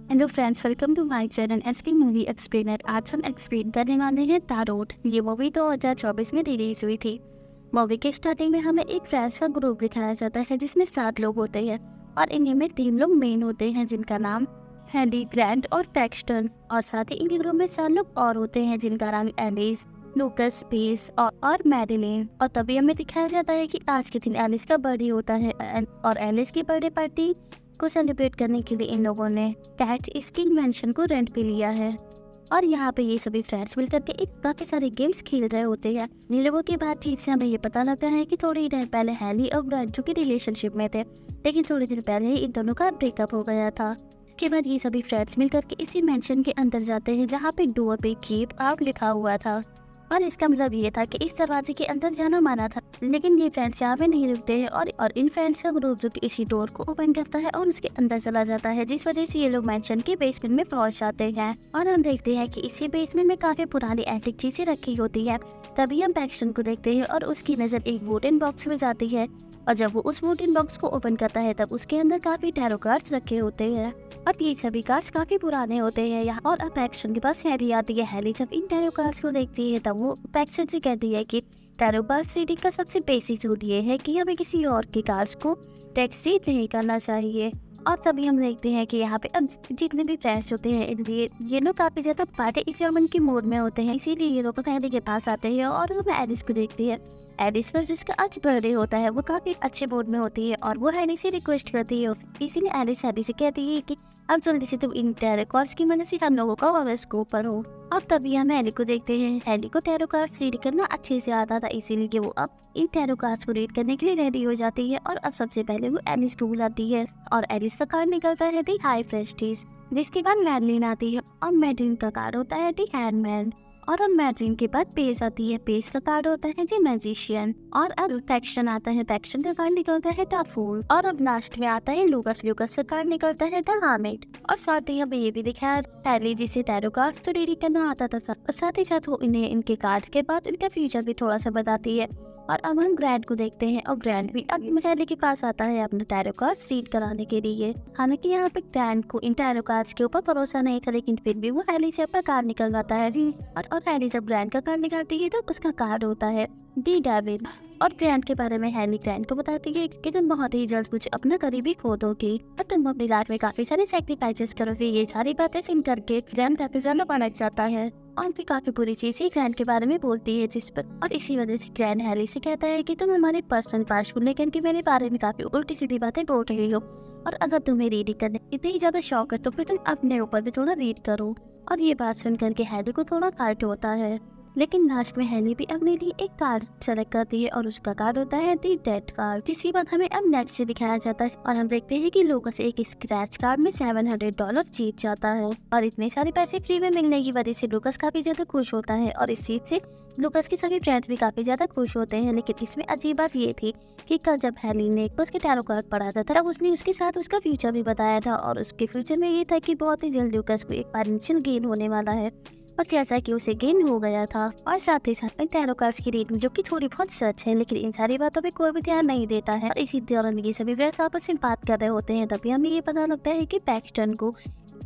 Hello friends, welcome to my channel SP movie explainer. आज हम explain करने वाले हैं टारोट। ये मूवी 2024 में रिलीज हुई थी। मूवी के स्टार्टिंग में हमें एक फ्रेंड्स का ग्रुप दिखाया जाता है जिसमें 7 लोग होते हैं और इनमें में 3 लोग मेन होते हैं जिनका नाम हैली, ग्रैंट और पैक्सटन। और साथ ही इनके ग्रुप में 4 लोग और होते हैं जिनका नाम एलिस, लूकस, पेस और मैडिलिन। और तभी हमें दिखाया जाता है कि आज के दिन एलिस का बर्थडे होता है और एलिस की बर्थडे पार्टी को सेलिब्रेट करने के लिए इन लोगों ने कैट इसकी इन्वेंशन को रेंट पे लिया है। और यहाँ पे ये सभी फ्रेंड्स मिलकर के एक काफी सारे गेम्स खेल रहे होते हैं। इन लोगों की बातचीत से हमें ये पता लगता है कि थोड़ी देर पहले हैली और ग्रैंट की रिलेशनशिप में थे, लेकिन थोड़ी देर पहले ही इन दोनों का ब्रेकअप हो गया था। इसके बाद ये सभी फ्रेंड्स मिलकर के इसी मेंशन के अंदर जाते हैं जहाँ पे डोर पे कीप आउट लिखा हुआ था और इसका मतलब ये था कि इस दरवाजे के अंदर जाना माना था। लेकिन ये फ्रेंड्स यहाँ पे नहीं रुकते हैं और इन फ्रेंड्स का ग्रुप जो कि इसी डोर को ओपन करता है और उसके अंदर चला जाता है, जिस वजह से ये लोग मेंशन के बेसमेंट में पहुंच जाते हैं। और हम देखते हैं कि इसी बेसमेंट में काफी पुरानी एंटिक चीजें रखी होती है। तभी हम पैक्सटन को देखते हैं और उसकी नजर एक वुडन बॉक्स में जाती है और जब वो उस वुडन बॉक्स को ओपन करता है तब उसके अंदर काफी टैरो कार्ड्स रखे होते हैं और ये सभी कार्ड्स काफी पुराने होते हैं यहाँ। और अब पैक्सटन के पास हैली आती है। हैली जब इन टैरो कार्ड्स को देखती है तब वो पैक्सटन से कहती है कि टैरो कार्ड्स रीडिंग का सबसे बेसिक रूल ये है कि हमें किसी और के कार्ड्स को टेक्स्ट रीड नहीं करना चाहिए। और तभी हम देखते हैं कि यहाँ पे अब जितने भी फ्रेंड्स होते हैं ये लोग काफी ज्यादा पार्टी एग्जामिन के मूड में होते हैं, इसीलिए ये लोग हैली के पास आते हैं और हम एलिस को देखते हैं। एलिस पर जिसका आज बर्थडे होता है वो काफी अच्छे मूड में होती है और वो हैली से रिक्वेस्ट करती है। इसीलिए एलिस हैली से कहती है कि अब जल्दी से तुम इन टैरो कार्ड्स की मदद से हम लोगों का हॉरोस्कोप पढ़ो। अब तभी हम हैली को देखते हैं। हैली को टैरो कार्ड्स रीड करना अच्छे से आता था, इसीलिए वो अब इन टैरो कार्ड्स को रीड करने के लिए रेडी हो जाती है। और अब सबसे पहले वो एलिस को बुलाती है और एलिस का कार्ड निकलता है दी हाई प्रेस्टीज, जिसके बाद मैडलिन आती है और मैडलिन का कार्ड होता है दी हैंडमैन। और अब मैडलिन के बाद पेस आती है। पेस का कार्ड होता है जी मैजिशियन। और अब पैक्सटन आता है। पैक्सटन का कार्ड निकलता है द फूल। और अब लास्ट में आता है लूकस। लूकस का कार्ड निकलता है द हर्मिट। और साथ ही हमें ये भी दिखाया हैली जिसे टैरो कार्ड्स तो रीड करना आता था और साथ ही साथ वो इन्हें इनके कार्ड के बाद इनका फ्यूचर भी थोड़ा सा बताती है। और अब हम ग्रैंट को देखते हैं और ग्रैंट भी अब हैली के पास आता है अपने टैरो कार्ड्स रीड कराने के लिए। हालांकि यहाँ पे ग्रैंट को इन टैरो कार्ड्स के ऊपर भरोसा नहीं था, लेकिन फिर भी वो हैली से अपना कार्ड निकलवाता है जी। और हैली जब ग्रैंट का कार्ड निकालती है तो उसका कार्ड होता है दी डेविल। और ग्रैंट के बारे में हैली ग्रैंट को बताती है कि तुम बहुत ही जल्द कुछ अपना करीबी खो दोगी और तुम अपनी लाइफ में काफी सारे सैक्रिफाइसेस करोगे। ये सारी बातें सुन करके ग्रैंट काफी ज्यादा पलट जाता है और भी काफी बुरी चीज ही ग्रैंट के बारे में बोलती है जिस पर। और इसी वजह से ग्रैंट हैली से कहता है कि तुम हमारे पर्सनल पास्ट को लेकर के मेरे बारे में काफी उल्टी सीधी बातें बोल रही हो और अगर तुम्हें रीडिंग करने इतनी ही ज्यादा शौक है तो फिर तुम अपने ऊपर भी थोड़ा रीड करो। और ये बात सुन करके हैली को थोड़ा हर्ट होता है, लेकिन लास्ट में हैली भी अपने लिए एक कार्ड सेलेक्ट करती है और उसका कार्ड होता है दी डेथ कार्ड। जिसके बाद हमें अब नेक्स्ट से दिखाया जाता है और हम देखते हैं कि लूकस एक स्क्रैच कार्ड में $700 जीत जाता है। और इतने सारे पैसे फ्री में मिलने की वजह से लूकस काफी ज्यादा खुश होता है और इस चीज से लूकस के सभी फ्रेंड्स भी काफी ज्यादा खुश होते हैं। लेकिन इसमें अजीब बात ये थी कि कल जब हैली ने उसके टैरो कार्ड पढ़ा था तब उसने उसके साथ उसका फ्यूचर भी बताया था और उसके फ्यूचर में ये था कि बहुत ही जल्द लूकस को एक फाइनेंशियल गेन होने वाला है और जैसा कि उसे गेन हो गया था। और साथ ही साथ टैरो कार्ड्स की रीडिंग जो कि थोड़ी बहुत सच है, लेकिन इन सारी बातों पे कोई भी ध्यान नहीं देता है। और इसी दौरान ये सभी फ्रेंड्स आपस में बात कर रहे होते हैं। तभी हमें ये पता लगता है कि पैक्सटन को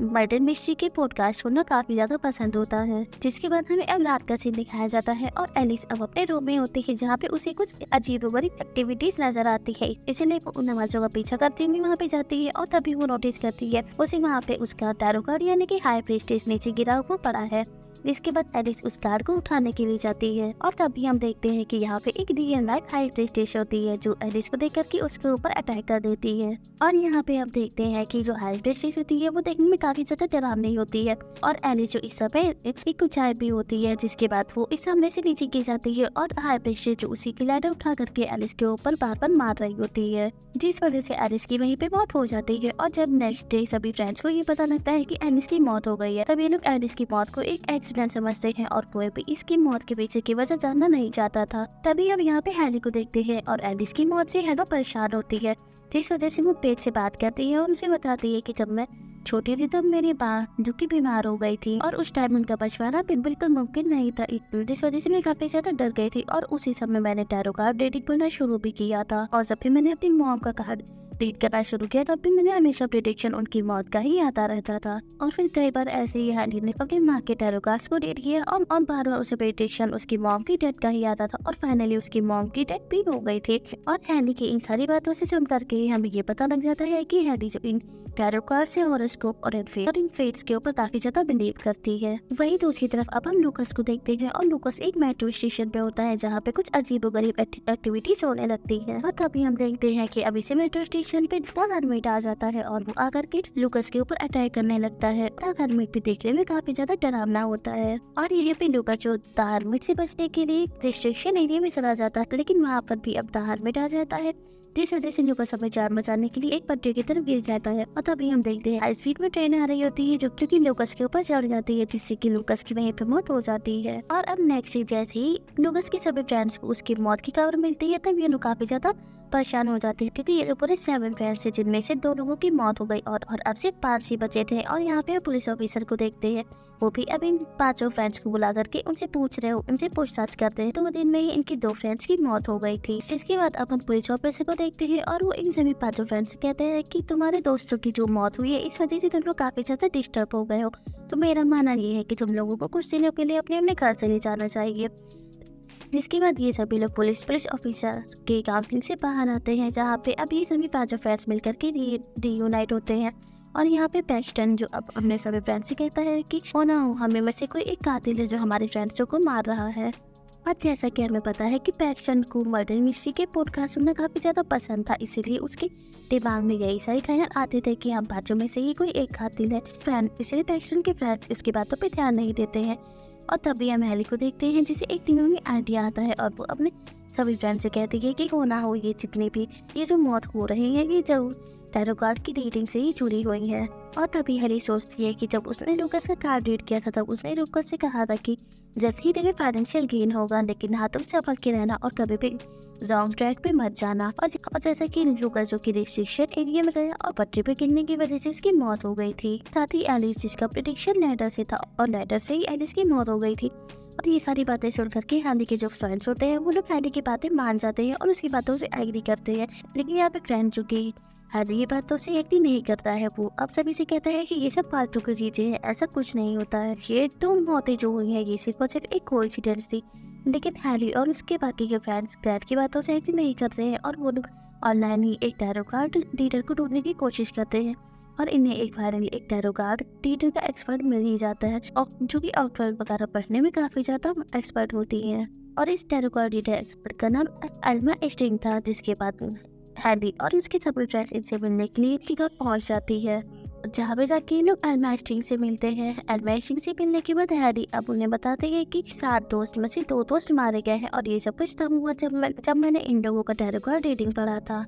मर्डर मिस्ट्री के पॉडकास्ट सुनना काफी ज्यादा पसंद होता है। जिसके बाद हमें अब रात का सीन दिखाया जाता है और एलिस अब अपने रूम में होती है जहाँ पे उसे कुछ अजीबोगरीब एक्टिविटीज नजर आती है, इसलिए वो उन नमाजों का पीछा करती हुई वहाँ पे जाती है। और तभी वो नोटिस करती है उसे वहाँ पे उसका टैरो कार्ड यानी कि हाई प्रीस्टेस नीचे गिरा हुआ पड़ा है। जिसके बाद एलिस उस कार्ड को उठाने के लिए जाती है और तभी हम देखते हैं कि यहाँ पे एक रियल लाइफ हाई प्रीस्टेस होती है जो एलिस को देख करके उसके ऊपर अटैक कर देती है। और यहाँ पे हम देखते हैं कि जो हाई प्रीस्टेस होती है वो देखने में काफी ज्यादा डरावनी होती है और एलिस जो इस समय एक ऊंचाई भी होती है, जिसके बाद वो इस हमले से नीचे गिर जाती है और हाई प्रीस्टेस जो उसी की लैडर उठा करके एलिस के ऊपर बार बार मार रही होती है, जिस वजह से एलिस की वहीं पे मौत हो जाती है। और जब नेक्स्ट डे सभी फ्रेंड्स को ये पता लगता है कि एलिस की मौत हो गई है तब ये लोग एलिस की मौत को एक एक्सीडेंट समझते हैं और कोई भी इसकी मौत के पीछे की वजह जानना नहीं चाहता था। तभी हम यहाँ पे हैली को देखते हैं और एलिस की मौत से हैलो परेशान होती है, जिस वजह से वो पेट से बात करती है और उसे बताती है कि जब मैं छोटी थी तब मेरी माँ जो कि बीमार हो गई थी और उस टाइम उनका बचवाना बिल्कुल मुमकिन नहीं था, जिस वजह से मैं काफी ज्यादा डर गई थी। और उसी समय मैंने टैरो कार्ड रीडिंग करना शुरू भी किया था और जब भी मैंने अपनी मॉम का कार्ड रीड करना शुरू किया तब भी मुझे हमेशा प्रिडिक्शन उनकी मौत का ही आता रहता था। और फिर कई बार ऐसे ही हैली ने अपनी माँ के टैरो कार्ड्स को रीड किया और बार बार उसे प्रिडिक्शन उसकी मॉम की डेथ का ही आता था और फाइनली उसकी मॉम की डेथ भी हो गई थी। और हैली की इन सारी बातों से सुन करके ही हमें ये पता लग जाता है कि हैली जो इन टैरो कार्ड से हॉरोस्कोप और इन फेट्स के ऊपर काफी ज्यादा बिलीव करती है। वही दूसरी तरफ अब हम लूकस को देखते हैं और लूकस एक मेट्रो स्टेशन पे होता है जहाँ पे कुछ अजीबोगरीब एक्टिविटीज होने लगती है। और तभी हम देखते हैं कि अभी से मेट्रो स्टेशन पे हरमिट आ जाता है और वो आकर के लूकस के ऊपर अटैक करने लगता है। हरमिट भी देखने में काफी ज्यादा डरावना होता है और यहीं पे लूकस जो हरमिट से बचने के लिए रिस्ट्रिक्शन एरिया में चला जाता है, लेकिन वहाँ पर भी अब हरमिट आ जाता है जिस वजह से लूकस अपनी जान बचाने के लिए एक पटरी की तरफ गिर जाता है। और तभी हम देखते हैं हाई स्पीड में ट्रेन आ रही होती है जो क्योंकि लूकस के ऊपर चढ़ जाती है जिससे कि लूकस की वहीं पे मौत हो जाती है। और अब नेक्स्ट डे जैसे ही लूकस की सभी फ्रेंड्स को उसकी मौत की खबर मिलती है तब ये लोग काफी ज्यादा परेशान हो जाते हैं क्योंकि ये लोग पूरे 7 फ्रेंड्स थे जिनमें से 2 लोगों की मौत हो गई और अब सिर्फ 5 ही बचे थे। और यहाँ पे पुलिस ऑफिसर को देखते हैं, वो भी अब इन 5 फ्रेंड्स को बुला करके उनसे पूछ रहे हो, उनसे पूछताछ करते हैं। तो 2 दिन में ही इनकी 2 फ्रेंड्स की मौत हो गई थी। जिसके बाद अब हम पुलिस ऑफिसर को देखते हैं और वो इन सभी 5 फ्रेंड्स से कहते हैं कि तुम्हारे दोस्तों की जो मौत हुई है इस वजह से तुम लोग काफी ज्यादा डिस्टर्ब हो गए हो, तो मेरा मानना ये है कि तुम लोगों को कुछ दिनों के लिए अपने अपने घर चले जाना चाहिए। जिसके बाद ये सभी लोग पुलिस ऑफिसर के काउंसिलिंग से बाहर आते हैं जहाँ पे अब ये सभी 5 फ्रेंड्स मिलकर के रीयूनाइट होते हैं। और यहाँ पे पैक्सटन जो अब अपने सभी फ्रेंड्स से कहता है कि ओ ना हो, हमें में से कोई एक कातिल है जो हमारे फ्रेंड्सों को मार रहा है। और जैसा कि हमें पता है कि पैक्सटन को मर्डर मिस्ट्री के पॉडकास्ट सुनना काफी ज्यादा पसंद था, इसीलिए उसके दिमाग में यही सारे ख्याल आते थे कि हम 5 में से ही कोई एक कातिल है। इसलिए पैक्सटन के फ्रेंड्स इसकी बातों पर ध्यान नहीं देते हैं। और तभी हम हैली को देखते हैं जिसे एक दिनों में आइडिया आता है और वो अपने सभी फ्रेंड से कहती है कि हो ना हो ये जितनी भी ये जो मौत हो रही है ये जरूर टैरो कार्ड की रीडिंग से ही जुड़ी हुई है। और तभी हैली सोचती है कि जब उसने लूकस का कार्ड रीड किया था तब उसने लूकस से कहा था कि जैसे ही तुम्हें फाइनेंशियल गेन होगा लेकिन हाथों से संभल के रहना और कभी भी रॉन्ग ट्रैक पे मत जाना। और जैसा कि लूकस जो कि रिस्ट्रिक्शन एरिया में गया और पटरी पे गिरने की वजह से इसकी मौत हो गई थी। साथ ही एलिस जिसका प्रेडिक्शन लेटर से था और लेटर से ही एलिस की मौत हो गई थी। और ये सारी बातें सुन करके हैली के जो फ्रेंड्स होते हैं वो लोग हैली की बातें मान जाते हैं और उसकी बातों से एग्री करते हैं। लेकिन यहाँ पे फ्रेंड जो कि हैली की बातों से एग्री नहीं करता है, वो अब सभी से कहता है कि ये सब फालतू की चीजें हैं, ऐसा कुछ नहीं होता है, ये 2 मौतें जो हुई है ये सिर्फ और सिर्फ एक कोइंसिडेंस थी। लेकिन हैली और उसके बाकी के फ्रेंड्स फ्रेंड की बातों से एग्री नहीं करते हैं और वो लोग ऑनलाइन ही एक टैरो कार्ड रीडर को ढूंढने की कोशिश करते हैं। और इन्हें एक फाइनली एक टैरो कार्ड रीडर का एक्सपर्ट मिल ही जाता है और जो कि आउटवर्ड वगैरह पढ़ने में काफी ज्यादा एक्सपर्ट होती है। और इस टैरो कार्ड रीडर एक्सपर्ट का नाम एल्मा एस्टिंग था। जिसके बाद हैली और उसके सभी फ्रेंड्स इनसे मिलने के लिए इनकी घर पहुंच जाती है, जहाँ पे जाके ये लोग एल्मा एस्टिंग से मिलते हैं। एल्मा एस्टिंग से मिलने के बाद हैरी अब उन्हें बताते हैं कि 7 दोस्त में से 2 दोस्त मारे गए हैं और ये सब कुछ तब हुआ जब मैंने इन लोगों का टैरो कार्ड रीडिंग पढ़ा था।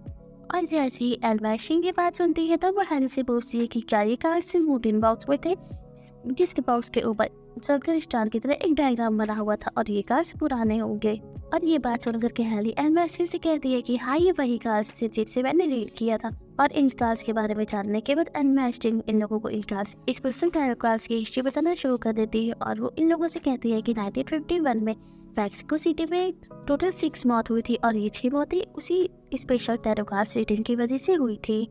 और जैसे ही एल्मा एस्टिंग की बात सुनती है तब वो हैरी से पूछती है कि क्या ये कार्ड सिर्फ वुडन बॉक्स में थे, जिसके बॉक्स के ऊपर सर्कल स्टार की तरह एक डायग्राम बना हुआ था और ये कार्ड्स पुराने होंगे। और ये बात सुनकर के हैरी एल्मा एस्टिंग से कहती है कि हाँ ये वही कार्ड्स थे जिससे मैंने रीड किया था। और इन कार्ड्स के बारे में जानने के बाद एल्मा एस्टिंग इन लोगों को इन कार्ड्स इस पर्सन टैरो कार्ड्स की हिस्ट्री बताना शुरू कर देती है और वो इन लोगों से कहती है कि 1951 में मैक्सिको सिटी में टोटल 6 मौत हुई थी और ये 6 मौतें उसी स्पेशल टैरो कार्ड्स रीडिंग की वजह से हुई थी,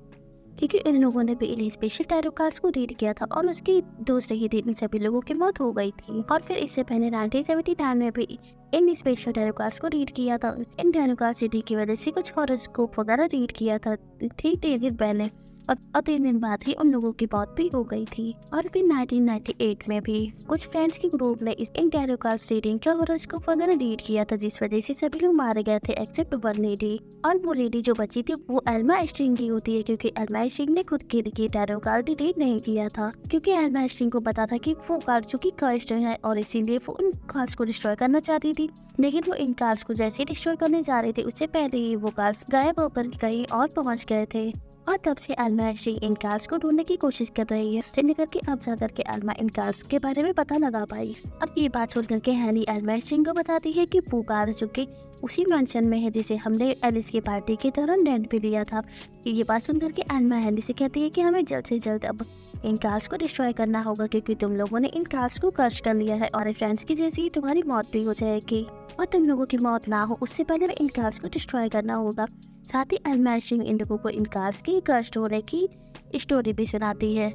क्योंकि इन लोगों ने भी इन स्पेशल टैरो कार्ड्स को रीड किया था और उसकी दूसरे ही दिन सभी लोगों की मौत हो गई थी। और फिर इससे पहले 1979 में भी इन स्पेशल टैरो कार्ड्स को रीड किया था। इन टैरो कार्ड्स रीडिंग की वजह से कुछ हॉरोस्कोप वगैरह रीड किया था ठीक 3 दिन पहले और 3 दिन बाद ही उन लोगों की मौत भी हो गई थी। और फिर 1998 में भी कुछ फ्रेंड्स के ग्रुप ने इस इन टैरो कार्ड्स रीडिंग का हॉरोस्कोप वगैरह रीड किया था, जिस वजह से सभी लोग मारे गए थे एक्सेप्ट 1 लेडी। और वो लेडी जो बची थी वो एल्मा एस्टिंग की होती है, क्योंकि एल्मा एस्टिंग ने खुद के लिए टैरो कार्ड रीड नहीं किया था, क्योंकि एल्मा एस्टिंग को पता था कि वो कार्ड जो कि कर्स्ड है और इसीलिए वो उन कार्ड्स को डिस्ट्रॉय करना चाहती थी। लेकिन वो इन कार्ड्स को जैसे ही डिस्ट्रॉय करने जा रहे थे उससे पहले ही वो कार्ड्स गायब होकर कहीं और पहुंच गए थे। और तब से एल्मा एस्टिंग इन कार्ड्स को ढूंढने की कोशिश कर रही है, इससे लेकर के अब जा करके एल्मा इन कार्ड्स के बारे में पता लगा पाई। अब ये बात सुन करके हैली एल्मा एस्टिंग को बताती है कि वो कार्ड जो कि उसी मेंशन में है जिसे हमने एलिस की पार्टी के दौरान रेंट पे लिया था। ये बात सुन करके एल्मा हैली से कहती है कि हमें जल्द से जल्द अब इन कार्ड्स को डिस्ट्रॉय करना होगा क्योंकि तुम लोगों ने इन कार्ड्स को कर्ज कर लिया है और फ्रेंड्स की जैसी ही तुम्हारी मौत भी हो जाएगी और तुम लोगों की मौत ना हो उससे पहले इन कार्ड्स को डिस्ट्रॉय करना होगा। साथ ही एलमैशिंग इन लोगों को इन कार्ड्स की कर्ज होने की स्टोरी भी सुनाती है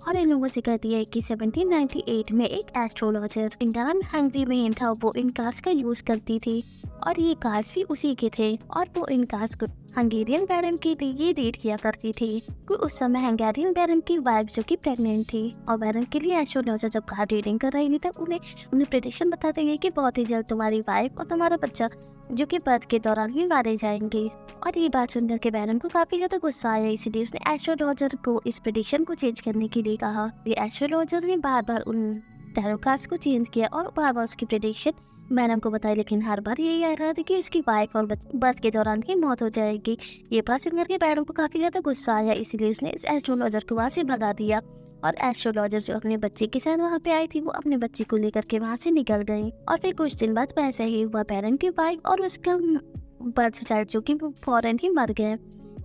और इन लोगों से कहती है कि 1798 में एक एस्ट्रोलॉजर इंडान हंगरीमेन था, वो इन कार्ड्स का यूज करती थी और ये कार्ड्स भी उसी के थे और वो इन कार्ड्स को हंगेरियन बैरन के लिए रीड किया करती थी क्योंकि उस समय हंगेरियन बैरन की वाइफ जो कि प्रेग्नेंट थी और बैरन के लिए एस्ट्रोलॉजर जब कार्ड रीडिंग कर रही थी तब उन्हें प्रेडिक्शन बताते हैं कि बहुत ही जल्द तुम्हारी वाइफ और तुम्हारा बच्चा जो कि बर्थ के दौरान ही मारे जाएंगे। और ये बात सुनकर के बैरन को काफी ज्यादा गुस्सा आया, इसलिए उसने एस्ट्रोलॉजर को इस प्रेडिक्शन को चेंज करने के लिए कहा। ये एस्ट्रोलॉजर ने बार बार उन टैरो कार्ड्स को चेंज किया और बार बार उसकी प्रेडिक्शन बैरन को बताई, लेकिन हर बार यही आ रहा था कि उसकी वाइफ और बर्थ के दौरान ही मौत हो जाएगी। ये बात सुनकर के बैरन को काफी ज्यादा गुस्सा आया, इसीलिए उसने इस एस्ट्रोलॉजर को वहाँ से भगा दिया और एस्ट्रोलॉजर जो अपने बच्चे के साथ वहाँ पे आई थी वो अपने बच्चे को लेकर के वहाँ से निकल गई। और फिर कुछ दिन बाद वैसे ही हुआ, बैरन की वाइफ और उसका बर्थ चाइल्ड जो कि वो फौरन ही मर गए।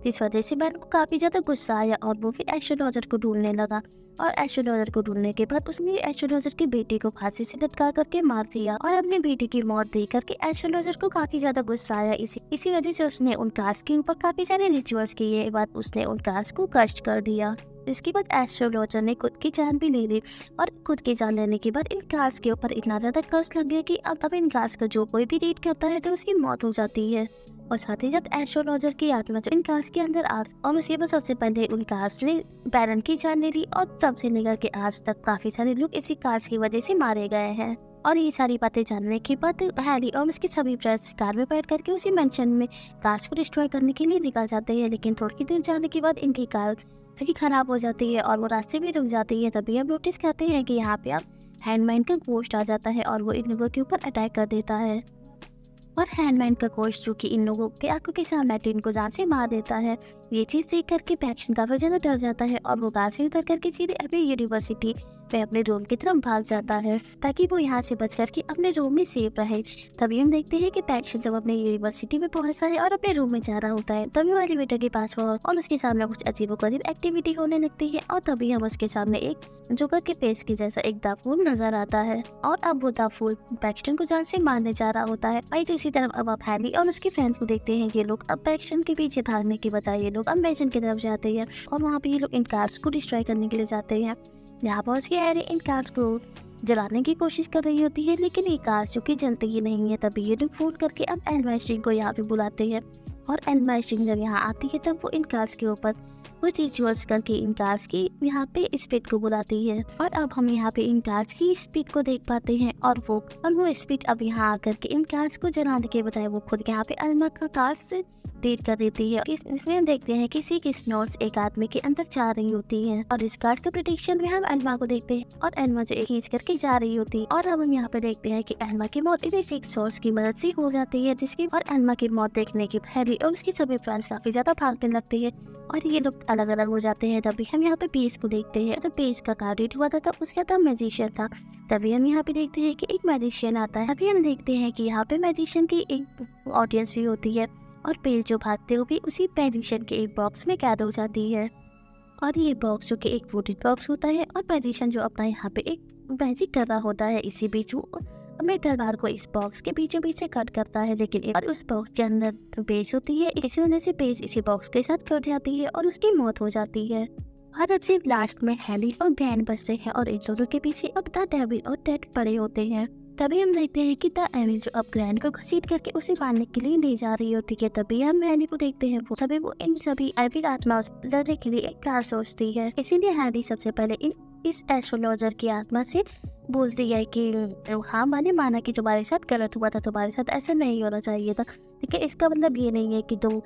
इस वजह से बैरन को काफी ज्यादा गुस्सा आया और वो फिर एस्ट्रोलॉजर को ढूंढने लगा और एस्ट्रोलॉजर को ढूंढने के बाद उसने एस्ट्रोलॉजर की बेटी को फांसी से लटका करके मार दिया और अपनी बेटी की मौत देख करके एस्ट्रोलॉजर को काफी ज्यादा गुस्सा आया। इसी वजह से उसने उन कार्ड्स के ऊपर काफी सारे रिचुअल्स किए, ये बात उसने उन कार्ड्स को कष्ट कर दिया। इसके बाद एस्ट्रोलॉजर ने खुद की जान भी ले ली और खुद की जान लेने के बाद इन कार्ड्स के ऊपर इतना ज्यादा कर्ज लग गया कि अब इन कार्ड्स का जो कोई भी रीड करता है तो उसकी मौत हो जाती है। और साथ ही साथ एस्ट्रोलॉजर की आत्मा जो इन कार्ड्स के अंदर आ और उसके बाद सबसे पहले उन कार्ड्स ने बैरन की जान ले ली और तब से लेकर के आज तक काफी सारे लोग इसी कार्ड्स की वजह से मारे गए हैं। और ये सारी बातें जानने के बाद हैरी और उसके सभी फ्रेंड्स कार में बैठ करके उसी मेंशन में कार्ड्स को डिस्ट्रॉय करने के लिए निकल जाते हैं, लेकिन थोड़ी देर जाने के बाद इनकी कार जो कि खराब हो जाती है और वो रास्ते में रुक जाती है। तभी हम नोटिस करते हैं कि यहाँ पे अब हैंडमैन का गोश्त आ जाता है और वो इन लोगों के ऊपर अटैक कर देता है और हैंडमैन का गोश्त जो कि इन लोगों के आंखों के सामने टीन को जान से मार देता है। ये चीज देख करके पैक्शन काफी ज्यादा डर जाता है और वो कार से उतर करके सीधे अपनी यूनिवर्सिटी में अपने रूम की तरफ भाग जाता है ताकि वो यहाँ से बच करके अपने रूम में सेफ रहे। तभी हम देखते हैं कि पैक्शन जब अपने यूनिवर्सिटी में पहुंचता है और अपने रूम में जा रहा होता है तभी वो एलिवेटर के पास हुआ और उसके सामने कुछ अजीबोगरीब एक्टिविटी होने लगती है और तभी हम उसके सामने एक जोकर के पेज के जैसा एक दाफूल नजर आता है और अब वो दाफूल पैक्शन को जान से मारने जा रहा होता है। वहीं दूसरी तरफ अब आप हैरी और उसके फ्रेंड्स को देखते हैं, ये लोग अब पैक्शन के पीछे भागने के बजाय ये लोग अब मेजन की तरफ जाते हैं और वहाँ पे ये लोग इन कार्ड्स को डिस्ट्रॉय करने के लिए जाते हैं। यहाँ पहुंच के हैरी इन कार्ड्स को जलाने की कोशिश कर रही होती है, लेकिन ये कार्ड्स जो कि जलते ही नहीं है। तभी ये लोग फोन करके अब एलमाइस्टिंग को यहाँ पे बुलाते हैं और एलमाइस्टिंग जब यहाँ आती है तब वो इन कार्ड्स के ऊपर कुछ रिचुअल्स करके इन कार्ड्स की यहाँ पे स्पीड को बुलाती है और अब हम यहाँ पे इन कार्ड्स की स्पीड को देख पाते हैं और वो स्पीड अब यहाँ आकर के इन कार्ड्स को जलाने के बजाय वो खुद यहाँ पे अलमा का कार्ड्स रीड कर देती है। इसमें हम देखते हैं कि सी की स्नोट्स एक आदमी के अंदर जा रही होती है और इस कार्ड का प्रेडिक्शन में हम एल्मा को देखते हैं और एल्मा जो खींच करके जा रही होती है और अब हम यहाँ पे देखते हैं कि एल्मा की मौत एक सोर्स की मदद से हो जाती है जिसकी और एल्मा की मौत देखने के हैरी और उसकी सभी फ्रेंड्स काफी ज्यादा भागने लगते हैं और ये लोग अलग अलग हो जाते हैं। तभी हम यहाँ पे पेज को देखते हैं, तो पेज का कार्ड रीड हुआ था तब उसका नाम मैजिशियन था। तभी हम यहाँ पे देखते हैं कि एक मैजिशियन आता है। अभी हम देखते हैं कि यहाँ पे मैजिशियन की एक ऑडियंस भी होती है और पेज जो भागते हुए उसी मैजिशियन के एक बॉक्स में कैद हो जाती है और ये बॉक्स जो कि एक वुडेड बॉक्स होता है और मैजिशियन जो अपना यहाँ पे एक मैजिक कर रहा होता है, इसी बीच वो अपने तलवार को इस बॉक्स के बीचों बीच से कट करता है, लेकिन और उस बॉक्स के अंदर पेज होती है, इसी वजह से पेज इसी बॉक्स के साथ कट जाती है और उसकी मौत हो जाती है। और अब सिर्फ लास्ट में हैरी और बैन बचते हैं और इन दोनों के पीछे अब द डेविल और टेड पड़े होते हैं। तभी हम देखते हैं कि द एविल जो अब ग्रैंड को घसीट करके उसे मारने के लिए ले जा रही होती है। तभी हम हैरी को देखते हैं, तभी वो इन सभी एविल आत्मा से लड़ने के लिए एक प्लान सोचती है। इसीलिए हैरी सबसे पहले इस एस्ट्रोलॉजर की आत्मा से बोलती है कि हाँ, मैंने माना कि तुम्हारे साथ गलत हुआ था, तुम्हारे साथ ऐसा नहीं होना चाहिए था, लेकिन इसका मतलब ये नहीं है कि तुम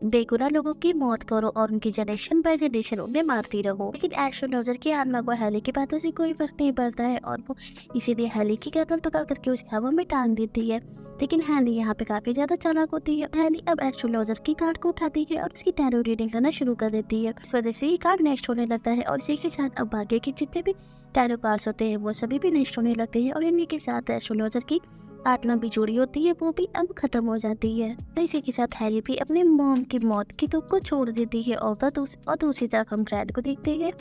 बेगुनाह लोगों की मौत करो और उनकी जनरेशन बाय जनरेशन उन्हें मारती रहो। लेकिन एस्ट्रोलॉजर की आत्मा को हैरी की बातों से कोई फर्क नहीं पड़ता है और वो इसीलिए हैरी की गर्दन पकड़ करके उसे हवा में टांग देती है। लेकिन हैरी यहाँ पे काफी ज्यादा चालाक होती है। हैरी अब एस्ट्रोलॉजर की कार्ड को उठाती है और उसकी टैरो रीडिंग करना शुरू कर देती है। इस वजह से ये कार्ड नेक्स्ट होने लगता है और इसी के साथ अब बाकी के जितने भी टैरो कार्ड्स होते हैं वो सभी भी नेक्स्ट होने लगते हैं और इन्हीं के साथ एस्ट्रोलॉजर की आत्मा भी जुड़ी होती है, वो भी अब खत्म हो जाती है। तो इसी के साथ हैरी भी अपने मॉम की मौत की दुख को छोड़ देती है और दूसरी तरफ हम ग्रैंड को देखते हैं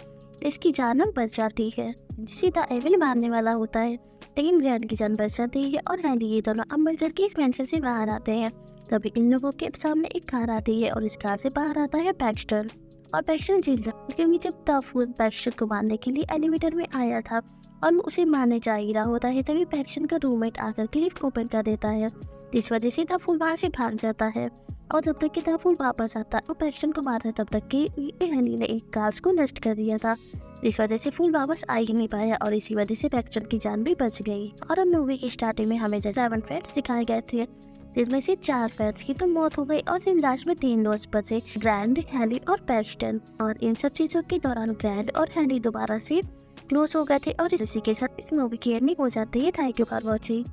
इसकी जान बच जाती है। सीधा एविल मारने वाला होता है, लेकिन ग्रैंड की जान बच जाती है और हैरी ये दोनों अब मिलकर के इस मैंशन से बाहर आते हैं। तभी इन लोगों के सामने एक कार आती है और इस कार से बाहर आता है पैक्सटन। और पैक्सटन चिल रहा है क्योंकि जब ताफून पैक्सटन को मारने के लिए एलिवेटर में आया था और वो उसे मारने जा ही रहा होता है, तभी पैक्सटन का रूममेट आकर के लिफ्ट ओपन कर देता है। इस वजह से ताफून वहाँ से भाग जाता है और जब तक कि ताफून वापस आता है और पैक्सटन को मारता है तब तक कि हैरी ने एक कार को नष्ट कर दिया था। इस वजह से फूल वापस आ ही नहीं पाया और इसी वजह से पैक्सटन की जान भी बच गई। और अब मूवी की स्टार्टिंग में हमें 7 फ्रेंड्स दिखाए गए थे, जिसमें से 4 फ्रेंड्स की तो मौत हो गई और सिर्फ लास्ट में 3 दोस्त बचे, ग्रैंड, हैरी और पैक्सटन। और इन सब चीजों के दौरान ग्रैंड और हैरी दोबारा से क्लोज हो गए थे और इसी के साथ इस मूवी की एंडिंग हो जाती है। Thank you for watching.